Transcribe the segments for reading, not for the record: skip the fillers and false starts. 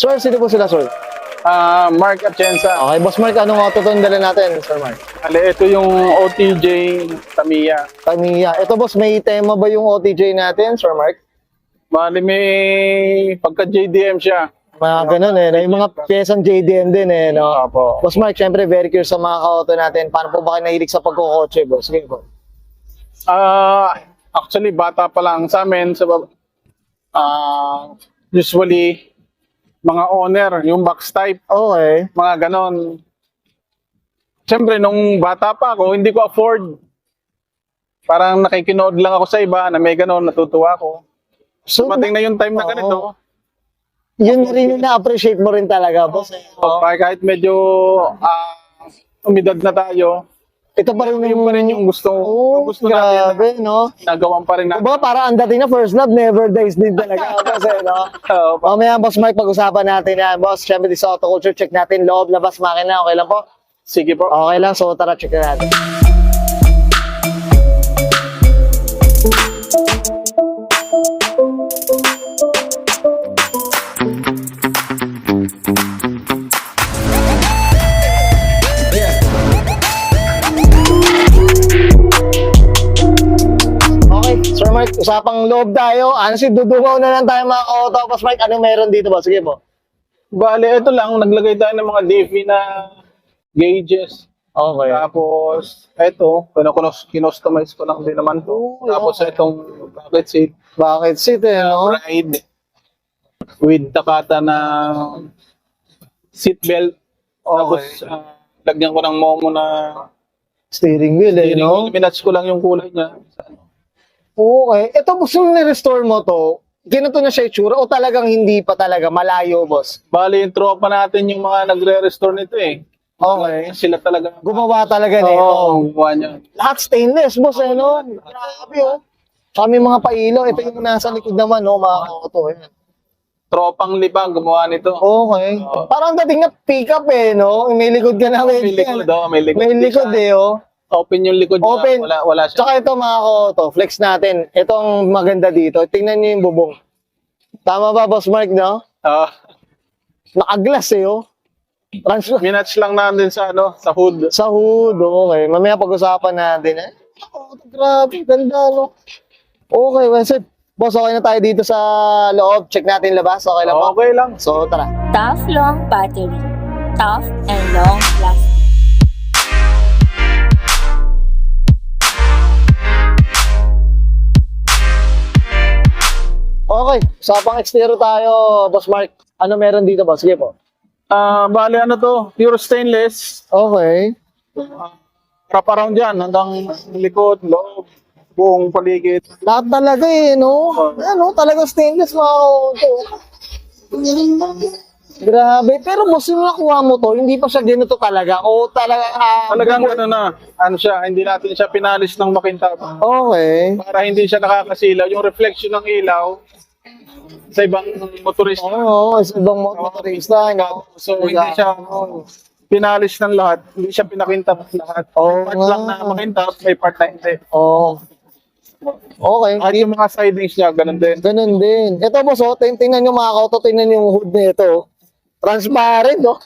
Sir, sino po sila, sir? Mark Atienza. Okay, Boss Mark, anong auto to dala natin, Sir Mark? Ali, ito yung OTJ Tamiya. Tamiya. Ito, boss, may tema ba yung OTJ natin, Sir Mark? Bali may pagka JDM siya. Mga ganun eh. Yung mga pyesang JDM din eh, no? Opo. Boss Mark, syempre, very curious sa mga ka-auto natin. Paano po ba kayo nahilig sa pagkukotse, boss? Sige po. Actually, bata pa lang sa amin. Usually, mga owner, yung box type, Okay. mga ganon. Siyempre, nung bata pa ako, hindi ko afford. Parang nakikinood lang ako sa iba na may ganon, natutuwa ako. So, Dumating na yung time na ganito. yun rin yung na-appreciate mo rin talaga, boss. Kahit medyo umidad na tayo, Ito pa rin yun pa rin yung gusto natin. grabe, no? Nagawan pa rin natin. Diba, para ang dating na first love, never dies din talaga. Kasi, no? Mamaya, Boss Mark, pag-usapan natin yan. Boss, syempre, di sa auto culture, check natin loob, labas, makina. Okay lang po? Sige po. Okay lang, so tara, check na natin. Okay, Sir Mark, usapang loob tayo. Dudungaw na lang tayo mga auto. Boss Mark, anong meron dito ba? Sige po. Bale, ito lang, naglagay tayo ng mga DV na gauges. Okay. Tapos, ito, kinustomize ko lang din naman to. Tapos, itong bucket seat, Bakit seat eh, no? ride, with takata na seat belt. Tapos, lagyan ko ng momo na Steering wheel eh, no? minatch ko lang yung kulay niya. Okay. Ito, boss, yung ni-restore mo to, ganito na siya itsura o talagang hindi pa talaga malayo, boss? Bale, yung tropa natin yung mga nagre-restore nito eh. Okay. Sila talaga. Gumawa talaga nito. Oo, gumawa niya. Lahat stainless, boss, eh, no? Grabe, oh. Kami mga pailaw, ito yung nasa likod naman, no, mga auto, eh. Tropang libang gumawa nito. Okay. Parang dating na pick-up, eh, no? May likod ka na. May likod, may likod. May likod, eh, oh. Open yung likod niya. Open. Wala siya. Tsaka ito, mga auto, flex natin. Ito ang maganda dito. Tingnan niyo yung bubong. Tama ba, Boss Mark, no? Naka-glass, eh, oh. Minatch lang natin sa sa hood. Sa hood, okay. Mamaya pag-usapan natin, eh. Oh, grabe, ganda, no? Okay, well, sir. Boss, okay na tayo dito sa loob. Check natin labas. Okay lang po? Okay lang. So, tara. Tough long battery. Tough and long lasting. Okay, usapang exterior tayo, Boss Mark. Ano meron dito, boss? Sige po. Bale, ano to? Pure stainless. Okay. Wrap around yan. Hanggang likod, loob, buong paligid. Lahat talaga eh, no? Ano, talagang stainless mga auto. Grabe. Pero boss, yung nakuha mo to, hindi pa siya ganito talaga. O talaga... Talagang ano na, ano siya, hindi natin siya pinalis ng makintab. Okay. Para hindi siya nakakasilaw. Yung reflection ng ilaw sa ibang motorista. Oo, sa ibang motorista. So, hindi siya pinalis ng lahat. Hindi siya pinakintab ng lahat. Part lang na makintab, may part na hindi. Oh. Okay. At yung mga sidings niya, ganun din. Ganun din. Ito boss, oh, tingnan nyo mga auto, tingnan yung hood nito. Transparent, no?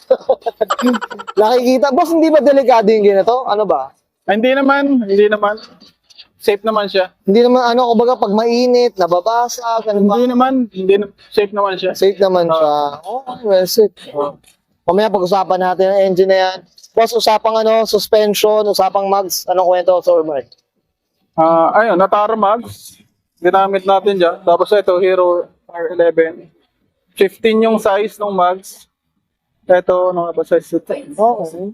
Nakikita. Boss, hindi ba delikado yung ganito? Ano ba? Hindi naman. Safe naman siya. Hindi naman, ano, kumbaga, pag mainit, nababasa, ganun ba? Hindi naman, safe naman siya. Safe naman siya. Okay, well, safe. Mamaya pag-usapan natin ang engine na yan. Boss, usapang ano, suspension, usapang mags. Anong kwento, Sir Mark? Ayun, Natara Mags. Ginamit natin dyan. Tapos ito, Hero R11. 15 yung size ng mags. Ito, ano ba size ito? Okay.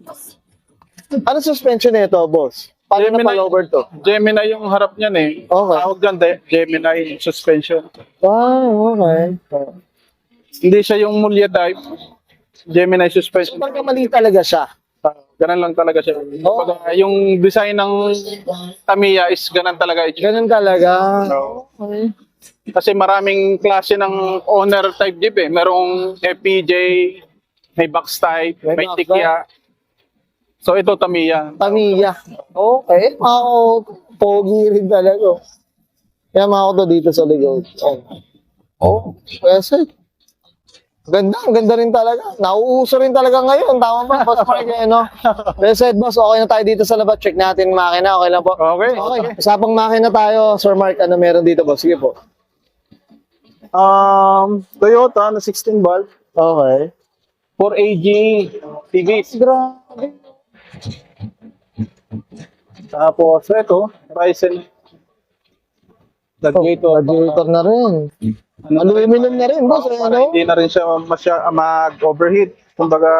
Ano suspension nito, boss? Paano na pa-lower to? Gemini yung harap niyan eh. Okay. Tawag dyan, Gemini suspension. Okay. Hindi siya yung Mulia type. Gemini suspension. Pagka mali talaga siya. Ganun lang talaga siya. Kumbaga, yung design ng Tamiya is ganun talaga. Ganun talaga. Okay. Kasi maraming klase ng owner type jeep eh. Merong FPJ, may box type, may box Tikya. So ito Tamiya. Tamiya. Okay. Ako, pogi rin talaga. Kaya mga auto dito sa likod. Oh, pwede. Ganda, ang ganda rin talaga. Nauuso rin talaga ngayon. Tama ba, Boss Mark? No? Well said, boss. Okay na tayo dito sa labas. Check natin yung makina. Okay lang po. Okay. Okay. Usapang makina tayo, Sir Mark. Ano meron dito, boss? Sige po. Toyota na 16 valve. Okay. 4AG TVs. Grabe. Tapos ito, Ryzen. Radiator na rin. Aluminum na rin, boss. Ano? Hindi na rin siya mag-overheat. Kumbaga,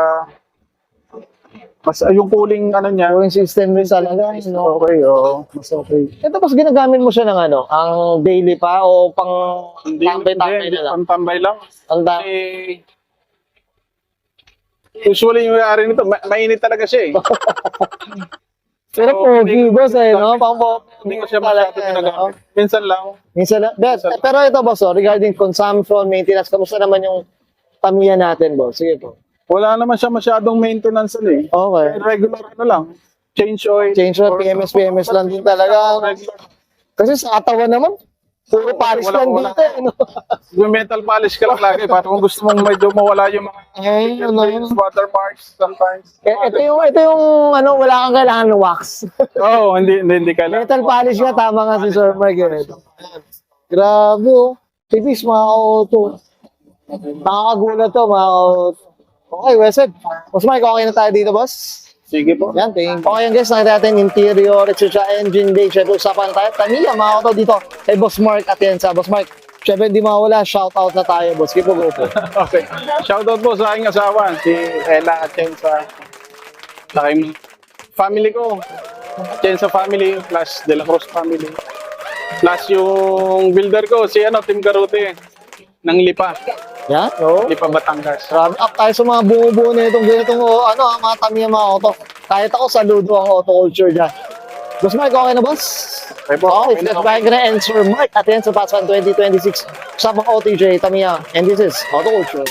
mas yung cooling ano niya. Yung system rin talaga. No? Okay, oo. Mas okay. Ito, boss, ginagamit mo siya ng ano? Ang daily pa o pang tambay-tambay na lang? Pantambay lang. Ang da- Eh, usually yung may-ari nito, mainit talaga siya eh. Pero pogi, boss, no? Hindi ko siya masyado ginagamit. Minsan lang. Minsan lang. Pero ito, boss, regarding consumption, maintenance, kamusta naman yung Tamiya natin, boss? Sige po. Wala naman siya masyadong maintenance eh. Okay. Regular ano lang. Change oil. Change oil, PMS lang din talaga. Kasi sa katawan naman, puro polish lang dito. No? Yung metal polish ka lang lagi. Para kung gusto mong medyo mawala yung mga Ay, ano. watermarks sometimes. Ito yung ano, wala kang kailangan ng wax. Oo, hindi kailangan. Metal polish nga, tama nga si Sir Mark. Grabe, oh. Tipis, mga auto. Nakakagulat to, mga auto. Okay, well said. Boss Mark, okay na tayo dito, boss? Sige po. Yan, thank you. Okay, guys, nakita natin interior, etc. engine bay. Siyempre, usapan na tayo. Tamiya, mga auto dito. Kay Boss Mark at yan sa Boss Mark. Siyempre, hindi mawala. Shout out na tayo, boss. Keep go po. Okay. Shoutout po sa aking asawa, si Ella at Chensa. Sa aking family ko. Chensa family plus De La Cruz family. Plus yung builder ko, si Tim Garute ng Lipa. Yan, oo. Lipa Batangas. Grabe, up tayo sa mga bumubuo na itong ganitong, mga Tamiya, mga auto. Kahit ako, saludo ang auto culture dyan. Boss Mark, okay na, boss? Okay po. Okay, let's back na and Sir Mark at yan sa Paspan 2026. Usapang OTJ, Tamiya. And this is Auto Culture.